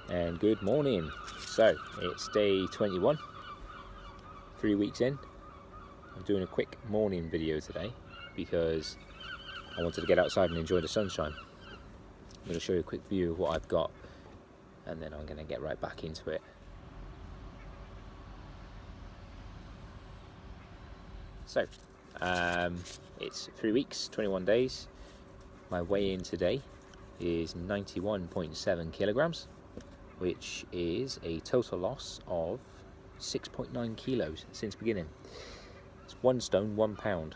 and good morning. So it's day 21, 3 weeks in. I'm doing a quick morning video today because I wanted to get outside and enjoy the sunshine. I'm going to show you a quick view of what I've got and then I'm going to get right back into it. So it's 3 weeks, 21 days. My weigh-in today is 91.7 kilograms, which is a total loss of 6.9 kilos since beginning. It's 1 stone, 1 pound,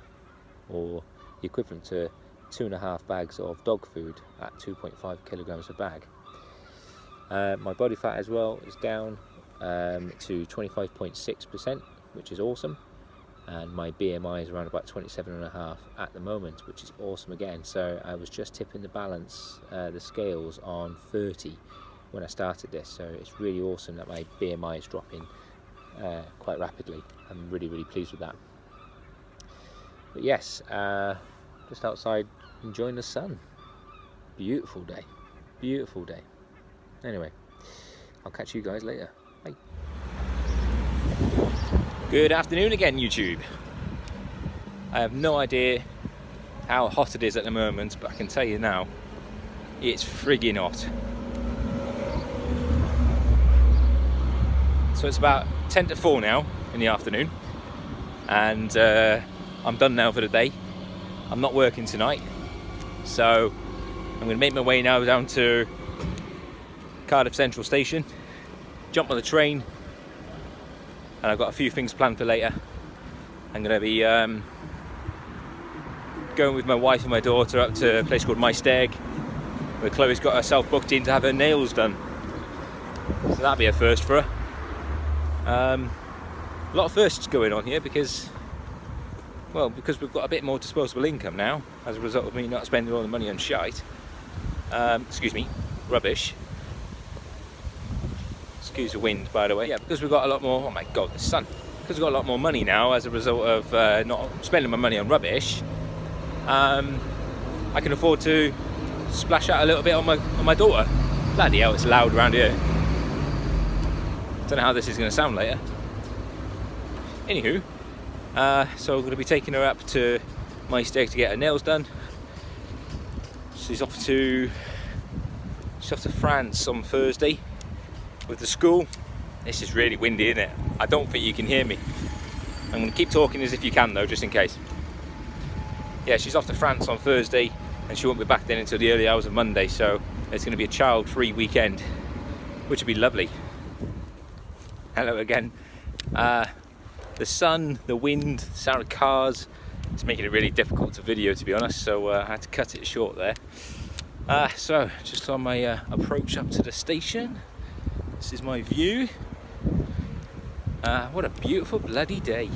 or the equivalent to 2.5 bags of dog food at 2.5 kilograms a bag. My body fat as well is down to 25.6%, which is awesome. And my BMI is around about 27.5 at the moment, which is awesome again. So I was just tipping the balance, the scales on 30 when I started this. So it's really awesome that my BMI is dropping quite rapidly. I'm really, really pleased with that. But yes, just outside enjoying the sun. Beautiful day, beautiful day. Anyway, I'll catch you guys later. Bye. Good afternoon again, YouTube. I have no idea how hot it is at the moment, but I can tell you now, it's friggin' hot. So it's about 10 to 4 now in the afternoon, and I'm done now for the day. I'm not working tonight, so I'm going to make my way now down to Cardiff Central Station, jump on the train, and I've got a few things planned for later. I'm going to be going with my wife and my daughter up to a place called My Steg, where Chloe's got herself booked in to have her nails done. So that'll be a first for her. A lot of firsts going on here because we've got a bit more disposable income now as a result of me not spending all the money on shite. Rubbish. Excuse the wind, by the way. Yeah, because we've got a lot more, oh my god, the sun. Because we've got a lot more money now as a result of not spending my money on rubbish, I can afford to splash out a little bit on my daughter. Bloody hell, it's loud around here. Don't know how this is going to sound later. Anywho, so we're going to be taking her up to My Steg to get her nails done. She's off to France on Thursday with the school. This is really windy, isn't it? I don't think you can hear me. I'm going to keep talking as if you can though, just in case. Yeah, she's off to France on Thursday and she won't be back then until the early hours of Monday, so it's going to be a child-free weekend, which would be lovely. Hello again. The sun, the wind, the sound of cars, it's making it really difficult to video, to be honest, so I had to cut it short there. So just on my approach up to the station, this is my view. What a beautiful bloody day.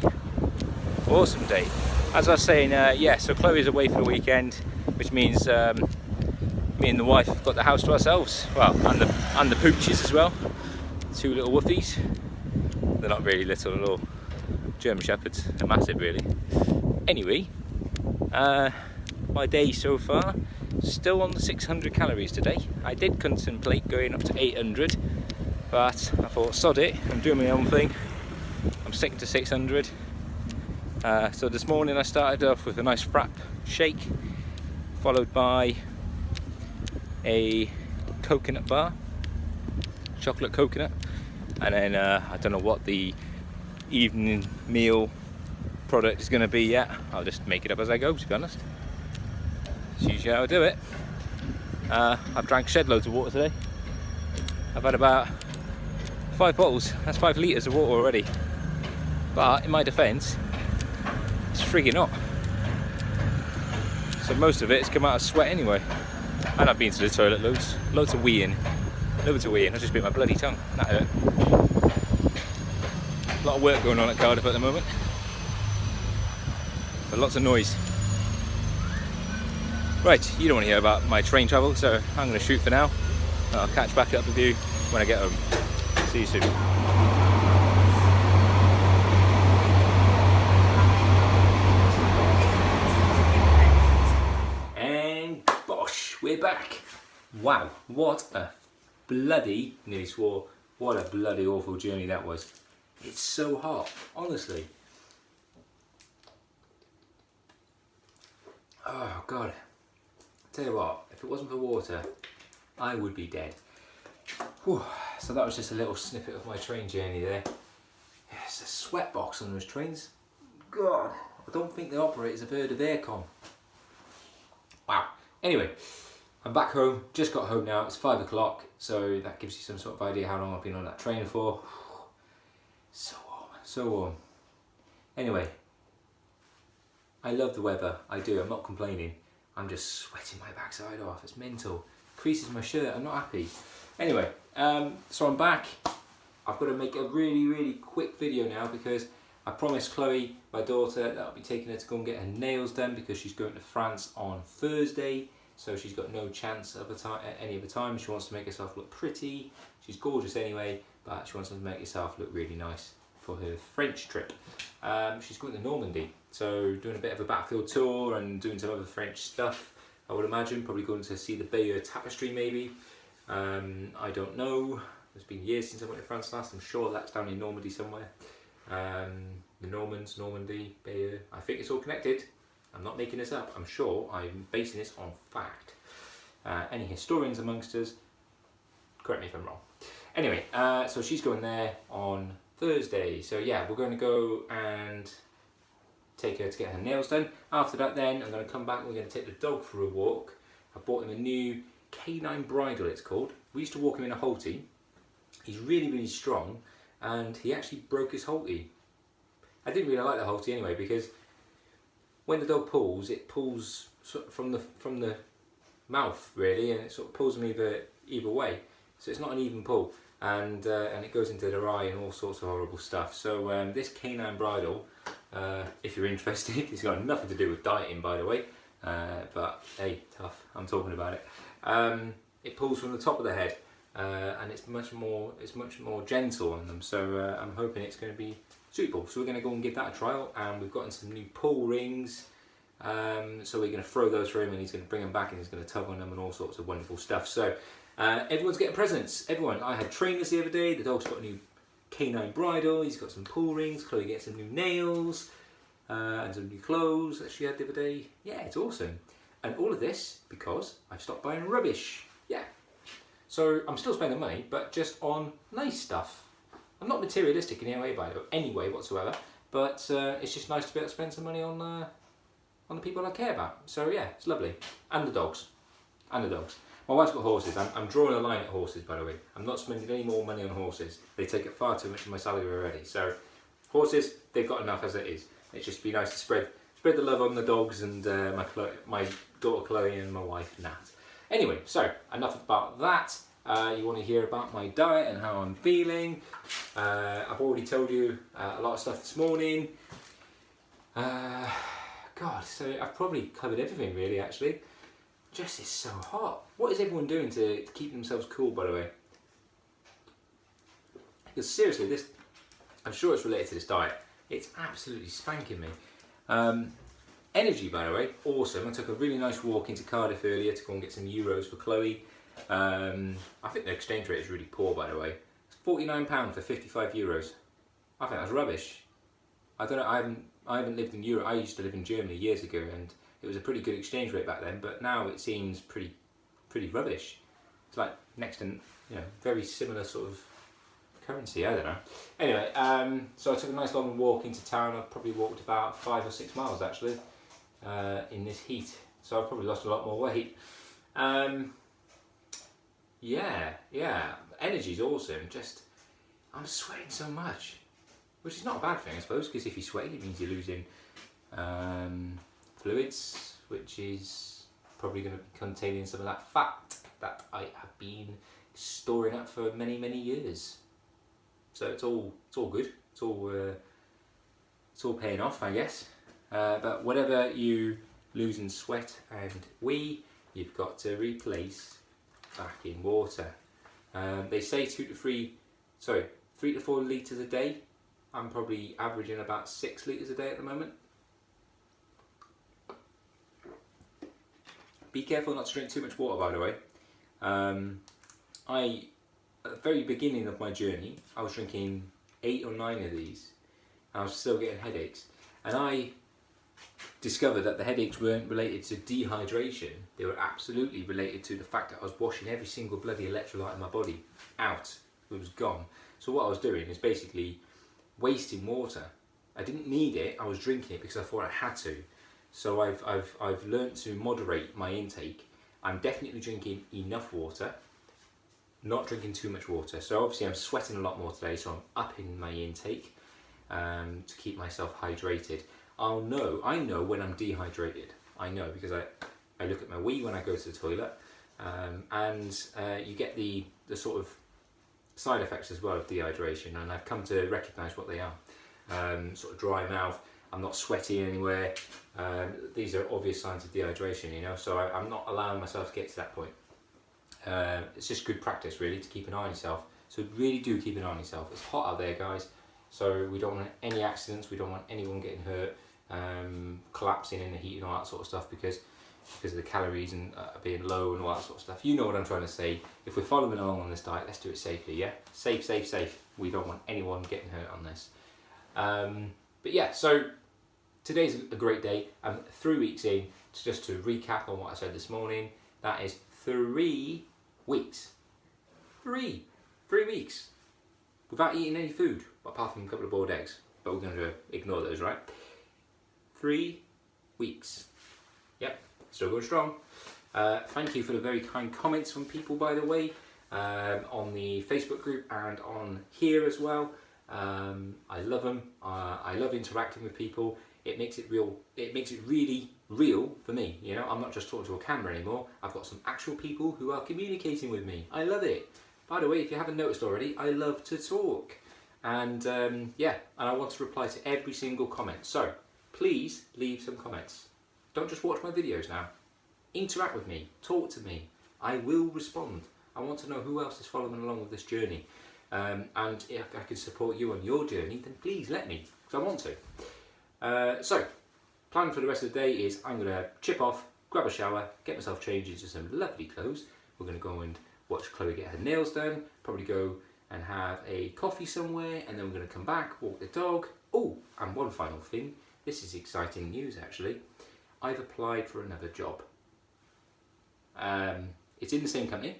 Awesome day. As I was saying, yeah, so Chloe's away for the weekend, which means me and the wife have got the house to ourselves. Well, and the pooches as well. 2 little wooffies. They're not really little at all. German Shepherds. They're massive, really. Anyway, my day so far, still on the 600 calories today. I did contemplate going up to 800, but I thought, sod it, I'm doing my own thing. I'm sticking to 600. So this morning I started off with a nice frap shake, followed by a coconut bar, chocolate coconut, and then I don't know what the evening meal product is going to be yet. I'll just make it up as I go, to be honest. That's usually how I do it. I've drank shed loads of water today. I've had about 5 bottles, that's 5 litres of water already. But in my defence, it's friggin' hot. So most of it has come out of sweat anyway. And I've been to the toilet loads of weeing. I just bit my bloody tongue. That hurt. A lot of work going on at Cardiff at the moment. But lots of noise. Right, you don't want to hear about my train travel, so I'm going to shoot for now. I'll catch back up with you when I get home. See you soon. And bosh, we're back. Wow, what a bloody, nearly swore, what a bloody awful journey that was. It's so hot, honestly. Oh God. Tell you what, if it wasn't for water, I would be dead. Whew. So that was just a little snippet of my train journey there. Yeah, it's a sweat box on those trains. God, I don't think the operators have heard of aircon. Wow. Anyway, I'm back home, just got home now, it's 5 o'clock, so that gives you some sort of idea how long I've been on that train for. So warm, so warm. Anyway, I love the weather, I do, I'm not complaining. I'm just sweating my backside off, it's mental. Creases my shirt, I'm not happy. Anyway, so I'm back. I've got to make a really quick video now because I promised Chloe, my daughter, that I'll be taking her to go and get her nails done because she's going to France on Thursday. So she's got no chance of any other time. She wants to make herself look pretty. She's gorgeous anyway, but she wants to make herself look really nice for her French trip. She's going to Normandy, so doing a bit of a backfield tour and doing some other French stuff, I would imagine. Probably going to see the Bayeux Tapestry maybe. I don't know. It's been years since I went to France last. I'm sure that's down in Normandy somewhere. The Normans, Normandy, Bayeux. I think it's all connected. I'm not making this up. I'm sure I'm basing this on fact. Any historians amongst us, correct me if I'm wrong. Anyway, so she's going there on Thursday. So yeah, we're going to go and take her to get her nails done. After that then, I'm going to come back and we're going to take the dog for a walk. I bought him a new canine bridle, it's called. We used to walk him in a halty. He's really strong and he actually broke his halty. I didn't really like the halty anyway because when the dog pulls, it pulls sort of from the mouth really, and it sort of pulls them either way. So it's not an even pull, and it goes into the eye and all sorts of horrible stuff. So this canine bridle, if you're interested, it's got nothing to do with dieting, by the way. But hey, tough. I'm talking about it. It pulls from the top of the head, and it's much more gentle on them. So I'm hoping it's going to be suitable. So we're going to go and give that a trial, and we've gotten some new pull rings. So we're going to throw those for him, and he's going to bring them back, and he's going to tug on them and all sorts of wonderful stuff. So everyone's getting presents. Everyone. I had trainers the other day. The dog's got a new canine bridle. He's got some pull rings. Chloe gets some new nails and some new clothes that she had the other day. Yeah, it's awesome. And all of this because I've stopped buying rubbish. Yeah. So I'm still spending money, but just on nice stuff. I'm not materialistic in any way whatsoever, but it's just nice to be able to spend some money on the people I care about. So yeah, it's lovely. And the dogs. And the dogs. My wife's got horses. I'm drawing a line at horses, by the way. I'm not spending any more money on horses. They take up far too much of my salary already. So horses, they've got enough as it is. It's just be nice to spread the love on the dogs and my daughter Chloe and my wife Nat. Anyway, so enough about that. You want to hear about my diet and how I'm feeling. I've already told you a lot of stuff this morning. God, so I've probably covered everything really actually. Just is so hot. What is everyone doing to keep themselves cool, by the way? Because seriously, I'm sure it's related to this diet. It's absolutely spanking me. Energy, by the way, awesome. I took a really nice walk into Cardiff earlier to go and get some euros for Chloe. I think the exchange rate is really poor, by the way. It's £49 for 55 euros. I think that's rubbish. I don't know. I haven't lived in Europe. I used to live in Germany years ago, and it was a pretty good exchange rate back then. But now it seems pretty rubbish. It's like next to very similar sort of currency. I don't know. Anyway, so I took a nice long walk into town. I probably walked about 5 or 6 miles actually in this heat. So I've probably lost a lot more weight. Yeah, energy's awesome. Just, I'm sweating so much, which is not a bad thing, I suppose, because if you're sweating, it means you're losing fluids, which is probably going to be containing some of that fat that I have been storing up for many years. So it's all good. It's all paying off, I guess. But whatever you lose in sweat and wee, you've got to replace back in water. They say 3 to 4 litres a day. I'm probably averaging about 6 litres a day at the moment. Be careful not to drink too much water, by the way. at the very beginning of my journey, I was drinking 8 or 9 of these, and I was still getting headaches. And I discovered that the headaches weren't related to dehydration, they were absolutely related to the fact that I was washing every single bloody electrolyte in my body out. It was gone. So what I was doing is basically wasting water. I didn't need it, I was drinking it because I thought I had to. So I've learned to moderate my intake. I'm definitely drinking enough water, not drinking too much water. So obviously I'm sweating a lot more today, so I'm upping my intake to keep myself hydrated. I know when I'm dehydrated. I know because I look at my wee when I go to the toilet, and you get the sort of side effects as well of dehydration, and I've come to recognise what they are. Sort of dry mouth, I'm not sweating anywhere. These are obvious signs of dehydration, you know, so I'm not allowing myself to get to that point. It's just good practice really to keep an eye on yourself. So really do keep an eye on yourself. It's hot out there, guys, so we don't want any accidents, we don't want anyone getting hurt, collapsing in the heat and all that sort of stuff because of the calories and being low and all that sort of stuff. You know what I'm trying to say. If we're following along on this diet, let's do it safely, yeah? Safe, safe, safe. We don't want anyone getting hurt on this. But yeah, so today's a great day. I'm 3 weeks in. Just to recap on what I said this morning, that is 3 weeks. 3 weeks without eating any food, apart from a couple of boiled eggs. But we're going to ignore those, right? 3 weeks. Yep, still going strong. Thank you for the very kind comments from people, by the way, on the Facebook group and on here as well. I love them. I love interacting with people. It makes it real. It makes it really real for me. You know, I'm not just talking to a camera anymore. I've got some actual people who are communicating with me. I love it. By the way, if you haven't noticed already, I love to talk, and yeah, and I want to reply to every single comment. So please leave some comments. Don't just watch my videos now. Interact with me. Talk to me. I will respond. I want to know who else is following along with this journey. And if I can support you on your journey, then please let me, because I want to. So, plan for the rest of the day is I'm going to chip off, grab a shower, get myself changed into some lovely clothes. We're going to go and watch Chloe get her nails done, probably go and have a coffee somewhere, and then we're going to come back, walk the dog. Oh, and one final thing, this is exciting news actually. I've applied for another job. It's in the same company.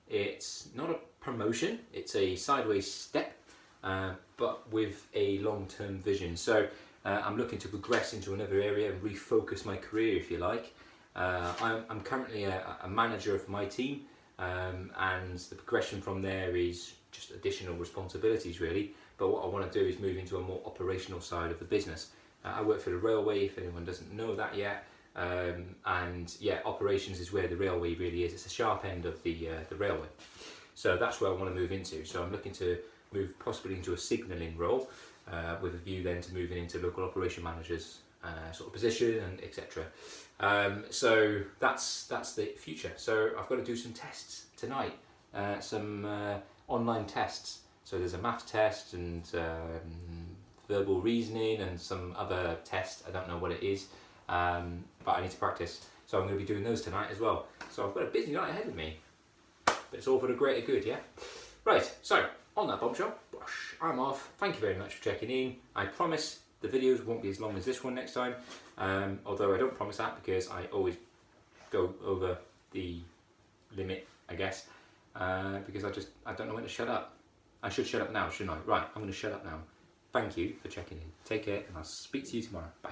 It's not a promotion, it's a sideways step, but with a long-term vision. So I'm looking to progress into another area and refocus my career, if you like. I'm currently a manager of my team, and the progression from there is just additional responsibilities really. But what I want to do is move into a more operational side of the business. I work for the railway, if anyone doesn't know that yet. And yeah, operations is where the railway really is. It's the sharp end of the railway. So that's where I want to move into. So I'm looking to move possibly into a signalling role, with a view then to moving into local operation managers sort of position and etc. So that's the future. So I've got to do some tests tonight, some online tests. So there's a math test and verbal reasoning and some other test. I don't know what it is. But I need to practice, so I'm going to be doing those tonight as well. So I've got a busy night ahead of me, but it's all for the greater good, yeah? Right, so on that bombshell, I'm off. Thank you very much for checking in. I promise the videos won't be as long as this one next time, although I don't promise that because I always go over the limit, I guess, because I don't know when to shut up. I should shut up now, shouldn't I? Right, I'm going to shut up now. Thank you for checking in. Take care, and I'll speak to you tomorrow. Bye.